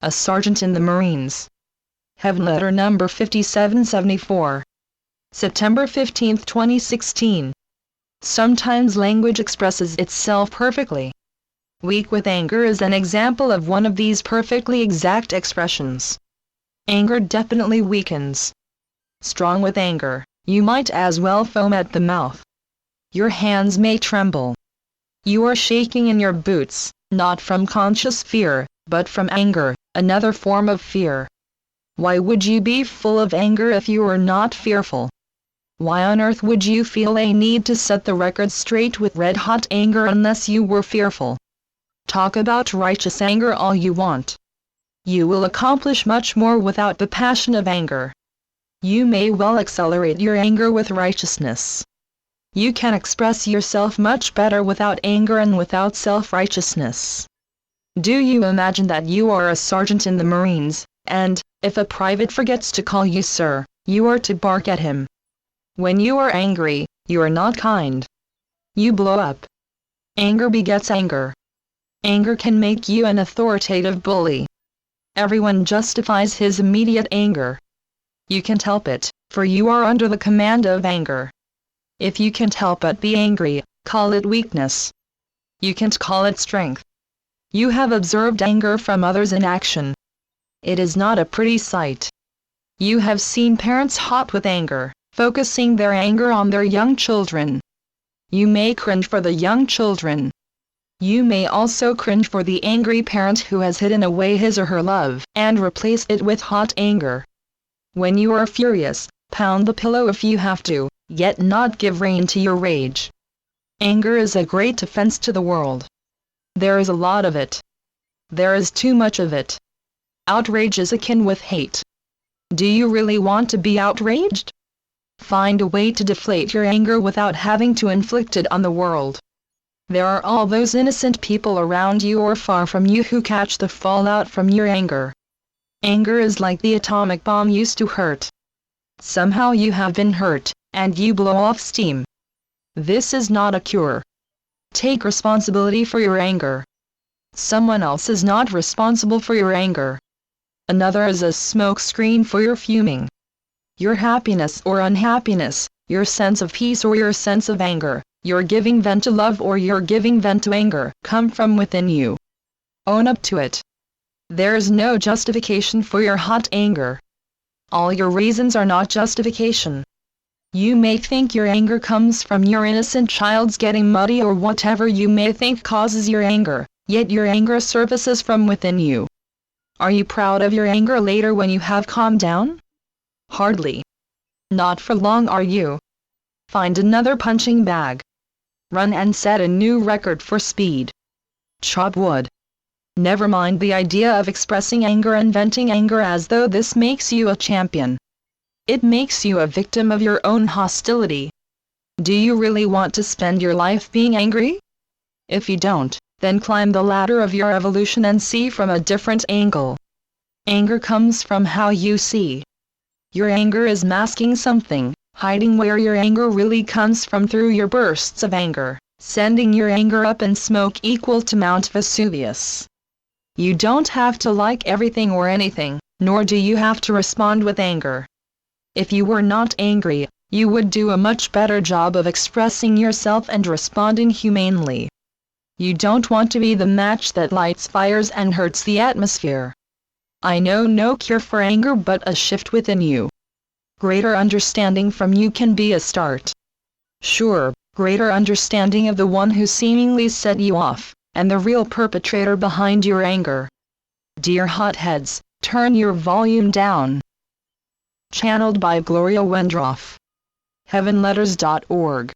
a sergeant in the Marines. Heavenletter number 5774. September 15, 2016. Sometimes language expresses itself perfectly. Weak with anger is an example of one of these perfectly exact expressions. Anger definitely weakens. Strong with anger, you might as well foam at the mouth. Your hands may tremble. You are shaking in your boots, not from conscious fear, but from anger, another form of fear. Why would you be full of anger if you were not fearful? Why on earth would you feel a need to set the record straight with red-hot anger unless you were fearful? Talk about righteous anger all you want. You will accomplish much more without the passion of anger. You may well accelerate your anger with righteousness. You can express yourself much better without anger and without self-righteousness. Do you imagine that you are a sergeant in the Marines, and, if a private forgets to call you sir, you are to bark at him? When you are angry, you are not kind. You blow up. Anger begets anger. Anger can make you an authoritative bully. Everyone justifies his immediate anger. You can't help it, for you are under the command of anger. If you can't help but be angry, call it weakness. You can't call it strength. You have observed anger from others in action. It is not a pretty sight. You have seen parents hot with anger, focusing their anger on their young children. You may cringe for the young children. You may also cringe for the angry parent who has hidden away his or her love and replaced it with hot anger. When you are furious, pound the pillow if you have to, yet not give rein to your rage. Anger is a great offense to the world. There is a lot of it. There is too much of it. Outrage is akin with hate. Do you really want to be outraged? Find a way to deflate your anger without having to inflict it on the world. There are all those innocent people around you or far from you who catch the fallout from your anger. Anger is like the atomic bomb used to hurt. Somehow you have been hurt, and you blow off steam. This is not a cure. Take responsibility for your anger. Someone else is not responsible for your anger. Another is a smoke screen for your fuming. Your happiness or unhappiness, your sense of peace or your sense of anger, your giving vent to love or your giving vent to anger, come from within you. Own up to it. There is no justification for your hot anger. All your reasons are not justification. You may think your anger comes from your innocent child's getting muddy or whatever you may think causes your anger, yet your anger surfaces from within you. Are you proud of your anger later when you have calmed down? Hardly. Not for long are you. Find another punching bag. Run and set a new record for speed. Chop wood. Never mind the idea of expressing anger and venting anger as though this makes you a champion. It makes you a victim of your own hostility. Do you really want to spend your life being angry? If you don't, then climb the ladder of your evolution and see from a different angle. Anger comes from how you see. Your anger is masking something, hiding where your anger really comes from through your bursts of anger, sending your anger up in smoke equal to Mount Vesuvius. You don't have to like everything or anything, nor do you have to respond with anger. If you were not angry, you would do a much better job of expressing yourself and responding humanely. You don't want to be the match that lights fires and hurts the atmosphere. I know no cure for anger but a shift within you. Greater understanding from you can be a start. Sure, greater understanding of the one who seemingly set you off, and the real perpetrator behind your anger. Dear hotheads, turn your volume down. Channeled by Gloria Wendroff. Heavenletters.org